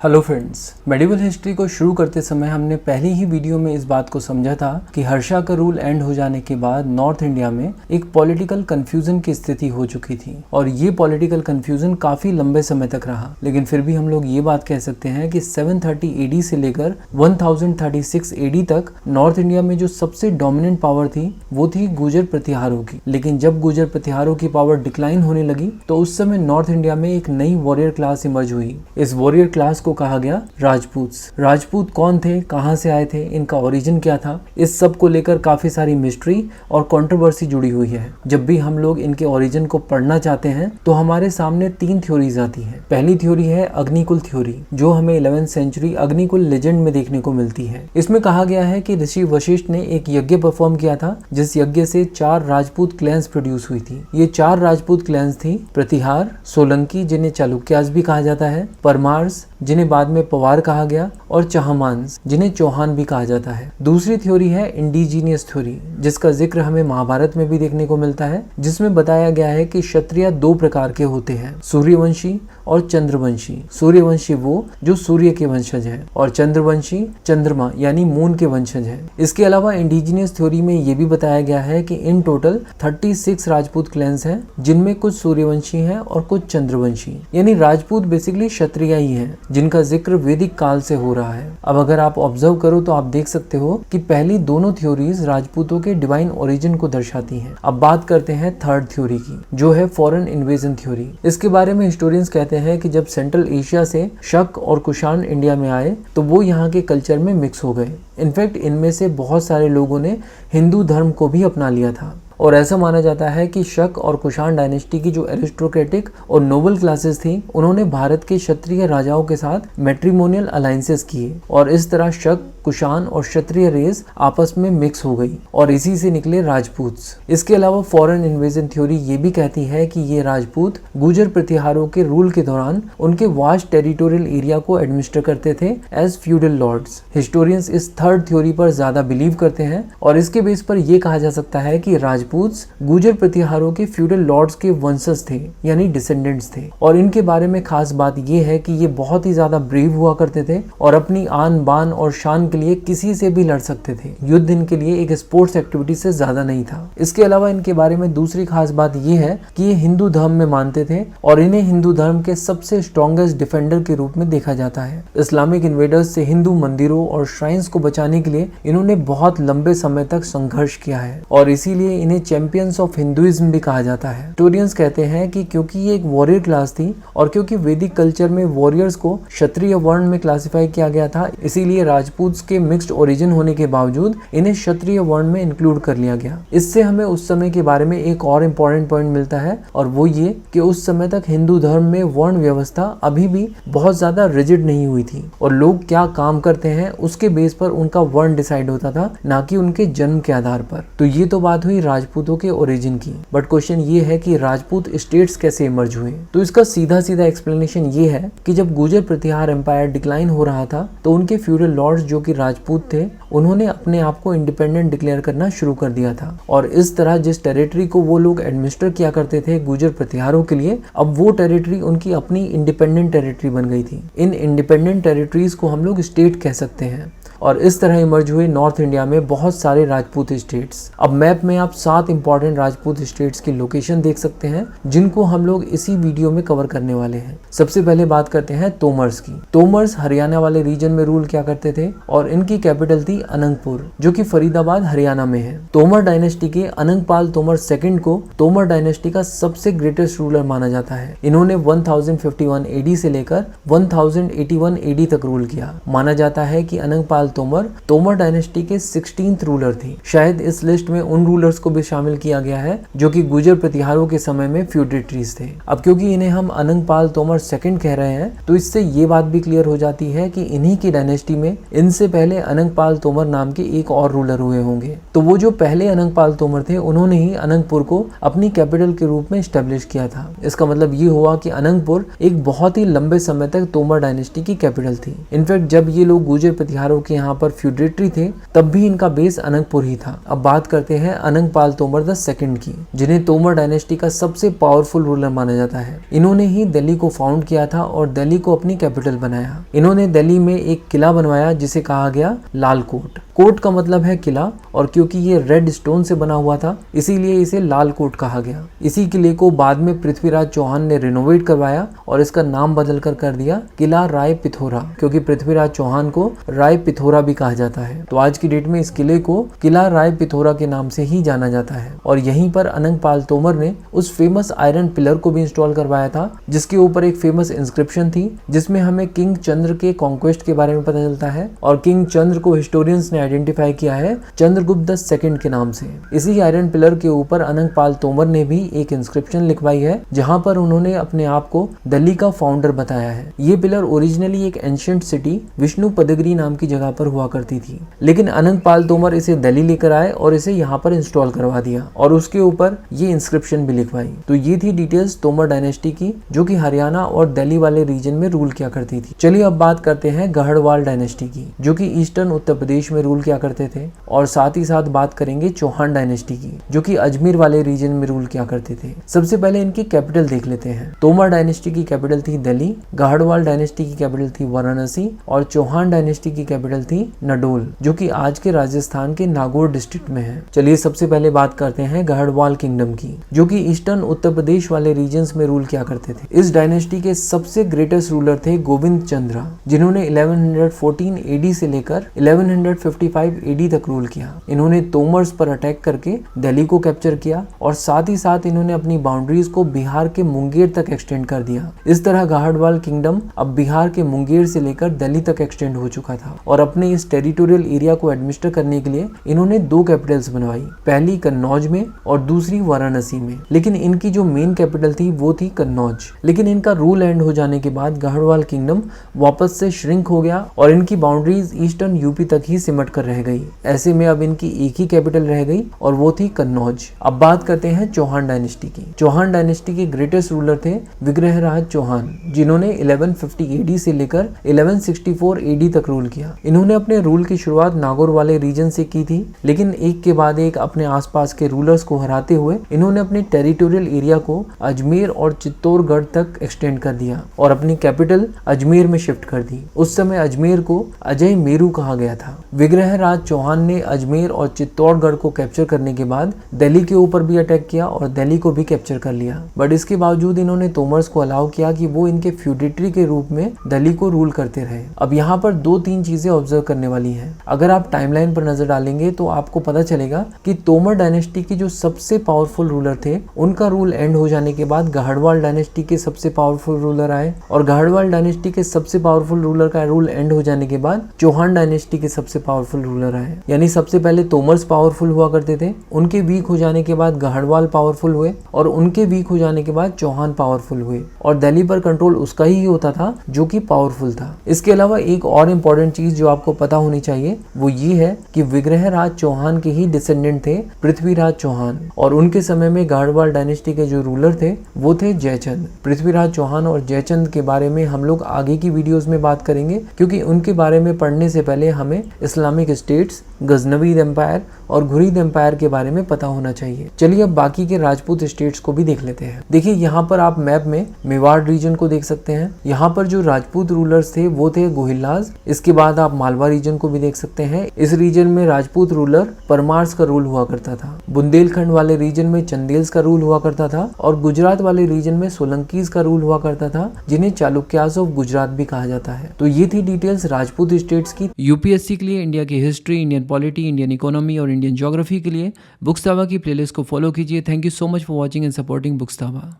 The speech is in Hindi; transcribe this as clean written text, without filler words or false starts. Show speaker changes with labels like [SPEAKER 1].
[SPEAKER 1] हेलो फ्रेंड्स, मेडिवल हिस्ट्री को शुरू करते समय हमने पहली ही वीडियो में इस बात को समझा था कि हर्षा का रूल एंड हो जाने के बाद नॉर्थ इंडिया में एक पॉलिटिकल कंफ्यूजन की स्थिति हो चुकी थी और ये पॉलिटिकल कंफ्यूजन काफी लंबे समय तक रहा। लेकिन फिर भी हम लोग ये बात कह सकते हैं कि 730 एडी से लेकर 1036 एडी तक नॉर्थ इंडिया में जो सबसे डोमिनेंट पावर थी वो थी गुर्जर प्रतिहारों की। लेकिन जब गुर्जर प्रतिहारों की पावर डिक्लाइन होने लगी तो उस समय नॉर्थ इंडिया में एक नई वॉरियर क्लास इमर्ज हुई। इस वॉरियर क्लास को कहा गया राजपूत्स। राजपूत कौन थे, कहां से आए थे, इनका ओरिजिन क्या था, इस सब को लेकर काफी सारी मिस्ट्री और कंट्रोवर्सी जुड़ी हुई है। जब भी हम लोग इनके ओरिजिन को पढ़ना चाहते हैं तो हमारे सामने 3 थ्योरीज आती हैं। पहली थ्योरी है अग्निकुल थ्योरी, जो हमें 11वीं सेंचुरी अग्निकुल लेजेंड में देखने को मिलती है। इसमें कहा गया है कि ऋषि वशिष्ठ ने एक यज्ञ परफॉर्म किया था, जिस यज्ञ से 4 राजपूत क्लैंस प्रोड्यूस हुई थी। ये 4 राजपूत क्लैंस थी प्रतिहार, सोलंकी जिन्हें चालुक्यास भी कहा जाता है, परमार्स जिन्हें बाद में पवार कहा गया, और चहमांस जिन्हें चौहान भी कहा जाता है। दूसरी थ्योरी है इंडिजीनियस थ्योरी, जिसका जिक्र हमें महाभारत में भी देखने को मिलता है, जिसमें बताया गया है कि क्षत्रिय 2 प्रकार के होते हैं, सूर्यवंशी और चंद्रवंशी। सूर्यवंशी वो जो सूर्य के वंशज है और चंद्रवंशी चंद्रमा यानी मून के वंशज है। इसके अलावा इंडिजीनियस थ्योरी में ये भी बताया गया है कि इन टोटल 36 राजपूत क्लैंस हैं, जिनमें कुछ सूर्यवंशी हैं और कुछ चंद्रवंशी, यानी राजपूत बेसिकली क्षत्रिय ही हैं, जिनका जिक्र वैदिक काल से हो रहा है। अब अगर आप ऑब्जर्व करो तो आप देख सकते हो कि पहली दोनों थ्योरीज राजपूतों के डिवाइन ओरिजिन को दर्शाती हैं। अब बात करते हैं थर्ड थ्योरी की, जो है फॉरेन इन्वेजन थ्योरी। इसके बारे में हिस्टोरियंस कहते हैं कि जब सेंट्रल एशिया से शक और कुषाण इंडिया में आए तो वो यहाँ के कल्चर में मिक्स हो गए। इनफैक्ट इनमें से बहुत सारे लोगों ने हिंदू धर्म को भी अपना लिया था और ऐसा माना जाता है कि शक और कुषाण डायनेस्टी की जो एरिस्टोक्रेटिक और नोबल क्लासेस थी, उन्होंने भारत के क्षत्रिय राजाओं के साथ मैट्रिमोनियल अलायंसेस किए और इस तरह शक, कुषाण और क्षत्रिय रेस आपस में मिक्स हो गई और इसी से निकले राजपूत्स। इसके अलावा फॉरेन इन्वेजन थ्योरी ये भी कहती है कि ये राजपूत गुर्जर प्रतिहारों के रूल के दौरान उनके वास्ट टेरिटोरियल एरिया को एडमिनिस्टर करते थे एज फ्यूडल लॉर्ड्स। हिस्टोरियंस इस थर्ड थ्योरी पर ज्यादा बिलीव करते हैं और इसके बेस पर यह कहा जा सकता है कि राजपूत्स गुर्जर प्रतिहारों के फ्यूडल लॉर्ड्स के वंशज थे, यानी डिसेंडेंट्स थे। और इनके बारे में खास बात यह है कि ये बहुत ही ज्यादा ब्रेव हुआ करते थे और अपनी आन बान और शान के लिए किसी से भी लड़ सकते थे। युद्ध इनके लिए एक स्पोर्ट्स एक्टिविटी से ज्यादा नहीं था। इसके अलावा इनके बारे में दूसरी खास बात यह है कि ये हिंदू धर्म में मानते थे और इन्हें हिंदू धर्म के सबसे स्ट्रॉन्गेस्ट डिफेंडर के रूप में देखा जाता है। इस्लामिक इन्वेडर्स से हिंदू मंदिरों और श्राइन्स को बचाने के लिए इन्होंने बहुत लंबे समय तक संघर्ष किया है और इसीलिए इन्हें चैंपियंस ऑफ हिंदुइज्म भी कहा जाता है। हिस्टोरियंस कहते हैं कि क्योंकि ये एक वॉरियर क्लास थी और क्योंकि वैदिक कल्चर में वॉरियर्स को क्षत्रिय वर्ण में क्लासिफाई किया गया था, इसीलिए राजपूत के मिक्स्ड ओरिजिन होने के बावजूद इन्हें क्षत्रिय वर्ण में इंक्लूड कर लिया गया। इससे हमें उस समय के बारे में एक और इम्पोर्टेंट पॉइंट मिलता है और वो ये कि उस समय तक हिंदू धर्म में वर्ण व्यवस्था अभी भी बहुत ज्यादा रिजिड नहीं हुई थी और लोग क्या काम करते हैं उसके बेस पर उनका वर्ण डिसाइड होता था, ना कि उनके जन्म के आधार पर। तो ये तो बात हुई राजपूतों के ओरिजिन की, बट क्वेश्चन ये है कि राजपूत स्टेट्स कैसे इमर्ज हुए। तो इसका सीधा सीधा एक्सप्लेनेशन ये है कि जब गुर्जर प्रतिहार एम्पायर डिक्लाइन हो रहा था तो उनके फ्यूडल लॉर्ड्स जो कि राजपूत थे, उन्होंने अपने आप को इंडिपेंडेंट डिक्लेयर करना शुरू कर दिया था और इस तरह जिस टेरिटरी को वो लोग एडमिनिस्टर किया करते थे गुर्जर प्रतिहारों के लिए, अब वो टेरिटरी उनकी अपनी इंडिपेंडेंट टेरिटरी बन गई थी। इन इंडिपेंडेंट टेरिटरीज को हम लोग स्टेट कह सकते हैं और इस तरह इमर्ज हुए नॉर्थ इंडिया में बहुत सारे राजपूत स्टेट्स। अब मैप में आप 7 इंपॉर्टेंट राजपूत स्टेट्स की लोकेशन देख सकते हैं, जिनको हम लोग इसी वीडियो में कवर करने वाले हैं। सबसे पहले बात करते हैं तोमर्स की। तोमर्स हरियाणा वाले रीजन में रूल किया करते थे और इनकी कैपिटल थी अनंगपुर, जो कि फरीदाबाद हरियाणा में है। तोमर डायनेस्टी के अनंगपाल तोमर सेकंड को तोमर डायनेस्टी का सबसे ग्रेटेस्ट रूलर माना जाता है। इन्होंने 1051 एडी से लेकर 1081 एडी तक रूल किया। माना जाता है कि अनंगपाल तोमर डायनेस्टी के 16th रूलर थी। शायद इस लिस्ट में उन रूलर्स को भी शामिल किया गया है जो कि गुर्जर प्रतिहारों के समय में फ्यूडेटरीज थे। अब क्योंकि इन्हें हम अनंगपाल तोमर सेकंड कह रहे हैं तो इससे ये बात भी क्लियर हो जाती है कि इन्हीं की डायनेस्टी में इनसे पहले अनंगपाल तोमर नाम के एक और रूलर हुए होंगे। तो वो जो पहले अनंगपाल तोमर थे, उन्होंने ही अनंगपुर को अपनी कैपिटल के रूप में स्टैब्लिश किया था। इसका मतलब ये हुआ कि अनंगपुर एक बहुत ही लंबे समय तक तोमर डायनेस्टी की कैपिटल थी। इनफैक्ट जब ये लोग गुर्जर प्रतिहारों के यहाँ पर फ्यूडेटरी थे तब भी इनका बेस अनंगपुर ही था। अब बात करते हैं अनंगपाल तोमर द सेकंड की, जिन्हें तोमर डायनेस्टी का सबसे पावरफुल रूलर माना जाता है। इन्होंने ही दिल्ली को फाउंड किया था और दिल्ली को अपनी कैपिटल बनाया। इन्होंने दिल्ली में एक किला बनवाया जिसे कहा गया लाल कोट। कोट का मतलब है किला, और क्योंकि ये रेड स्टोन से बना हुआ था इसीलिए इसे लाल कोट कहा गया। इसी किले को बाद में पृथ्वीराज चौहान ने रिनोवेट करवाया और इसका नाम बदल कर दिया किला राय पिथौरा, क्योंकि पृथ्वीराज चौहान को राय पिथौरा भी कहा जाता है। तो आज की डेट में इस किले को किला राय पिथौरा के नाम से ही जाना जाता है। और यहीं पर अनंगपाल तोमर ने उस फेमस आयरन पिलर को भी इंस्टॉल करवाया था जिसके ऊपर एक फेमस इंस्क्रिप्शन थी जिसमें हमें किंग चंद्र के कॉन्क्वेस्ट के बारे में पता चलता है। और किंग चंद्र को हिस्टोरियंस ने आइडेंटिफाई किया है चंद्रगुप्त द सेकंड के नाम से। इसी आयरन पिलर के ऊपर अनंगपाल तोमर ने भी एक इंस्क्रिप्शन लिखवाई है जहां पर उन्होंने अपने आप को दिल्ली का फाउंडर बताया है। ये पिलर ओरिजिनली एक एंशिएंट सिटी विष्णुपदगिरी नाम की जगह पर हुआ करती थी, लेकिन अनंगपाल तोमर इसे दिल्ली लेकर आए और इसे यहाँ पर इंस्टॉल करवा दिया और उसके ऊपर ये इंस्क्रिप्शन भी लिखवाई। तो ये थी डिटेल्स तोमर डायनेस्टी की, जो कि हरियाणा और दिल्ली वाले रीजन में रूल किया करती थी। चलिए अब बात करते हैं गढ़वाल डायनेस्टी की, जो कि ईस्टर्न उत्तर प्रदेश में रूल किया करते थे। और साथ ही साथ बात करेंगे चौहान डायनेस्टी की, जो कि अजमेर वाले रीजन में रूल किया करते थे। सबसे पहले इनकी कैपिटल देख लेते हैं। तोमर डायनेस्टी की कैपिटल थी दिल्ली, गढ़वाल डायनेस्टी की कैपिटल थी वाराणसी और चौहान डायनेस्टी की कैपिटल थी नडोल, जो कि आज के राजस्थान के नागौर डिस्ट्रिक्ट में है। चलिए सबसे पहले बात करते हैं गढ़वाल किंगडम की, जो कि ईस्टर्न उत्तर प्रदेश वाले रीजन्स में रूल किया करते थे। इस डायनेस्टी के सबसे ग्रेटेस्ट रूलर थे गोविंद चंद्र, जिन्होंने 1114 एडी से लेकर 1155 एडी तक रूल किया। इन्होंने तोमर्स पर अटैक करके दिल्ली को कैप्चर किया और साथ ही साथ इन्होंने अपनी बाउंड्रीज को बिहार के मुंगेर तक एक्सटेंड कर दिया। इस तरह गढ़वाल किंगडम अब बिहार के मुंगेर से लेकर दिल्ली तक एक्सटेंड हो चुका था। और अपने इस टेरिटोरियल एरिया को एडमिनिस्टर करने के लिए इन्होंने दो कैपिटल्स बनवाई, पहली कन्नौज में और दूसरी वाराणसी में। लेकिन इनकी जो मेन कैपिटल थी वो थी कन्नौज। लेकिन इनका रूल एंड हो जाने के बाद गढ़वाल किंगडम वापस से श्रिंक हो गया और इनकी बाउंड्रीज ईस्टर्न यूपी तक ही सिमट कर रह गई। ऐसे में अब इनकी एक ही कैपिटल रह गई और वो थी कन्नौज। अब बात करते हैं चौहान डायनेस्टी की। चौहान डायनेस्टी के ग्रेटेस्ट रूलर थे विग्रहराज चौहान, जिन्होंने 1150 एडी से लेकर 1164 एडी तक रूल किया। इन्होंने अपने रूल की शुरुआत नागौर वाले रीजन से की थी, लेकिन एक के बाद एक अपने आसपास के रूलर्स को हराते हुए इन्होंने अपने टेरिटोरियल एरिया को अजमेर और चित्तौड़गढ़ तक एक्सटेंड कर दिया और अपनी कैपिटल अजमेर में शिफ्ट कर दी। उस समय अजमेर को अजय मेरू कहा गया था। विग्रहराज चौहान ने अजमेर और चित्तौड़गढ़ को कैप्चर करने के बाद दिल्ली के ऊपर भी अटैक किया और दिल्ली को भी कैप्चर कर लिया। बट इसके बावजूद इन्होंने तोमर्स को अलाउ किया कि वो इनके फ्यूडेटरी के रूप में दिल्ली को रूल करते रहे। अब यहाँ पर दो तीन चीजें ऑब्जर्व करने वाली हैं। अगर आप टाइमलाइन पर नजर डालेंगे तो आपको पता चलेगा कि तोमर डायनेस्टी के जो सबसे पावरफुल रूलर थे उनका रूल एंड हो जाने के बाद गढ़वाल डायनेस्टी के सबसे पावरफुल रूलर आए और गढ़वाल डायनेस्टी के सबसे पावरफुल रूलर का रूल एंड हो जाने के बाद चौहान डायनेस्टी के सबसे पावरफुल रूलर आए। यानी सबसे पहले तोमर्स पावरफुल हुआ करते थे, उनके वीक हो जाने के बाद गढ़वाल पावरफुल हुए और उनके वीक हो जाने के बाद चौहान पावरफुल हुए और दिल्ली पर कंट्रोल उसका ही होता था जो कि पावरफुल था। इसके अलावा एक और इम्पोर्टेंट चीज जो आपको पता होनी चाहिए वो ये है कि विग्रहराज चौहान के ही डिसेंडेंट थे पृथ्वीराज चौहान और उनके समय में गढ़वाल डायनेस्टी के जो रूलर थे वो थे जयचंद। पृथ्वीराज चौहान और जयचंद के बारे में हम लोग आगे की वीडियोस में बात करेंगे, क्योंकि उनके बारे में पढ़ने से पहले हमें इस्लामिक स्टेट्स, गजनवीद एम्पायर और घुरीद एम्पायर के बारे में पता होना चाहिए। चलिए अब बाकी के राजपूत स्टेट्स को भी देख लेते हैं। देखिए यहाँ पर आप मैप में मेवाड़ रीजन को देख सकते हैं। यहाँ पर जो राजपूत रूलर्स थे वो थे गोहिलाज। इसके बाद आप मालवा रीजन को भी देख सकते हैं। इस रीजन में राजपूत रूलर परमार्स का रूल हुआ करता था। बुंदेलखंड वाले रीजन में चंदेल्स का रूल हुआ करता था और गुजरात वाले रीजन में सोलंकीज का रूल हुआ करता था, जिन्हें चालुक्यास ऑफ गुजरात भी कहा जाता है। तो ये थी डिटेल्स राजपूत स्टेट्स की। यूपीएससी के लिए इंडिया की history, Indian polity, Indian economy और इंडियन ज्योग्राफी के लिए बुक्सतावा की प्लेलिस्ट को फॉलो कीजिए। Thank you so much for watching and supporting बुक्सतावा।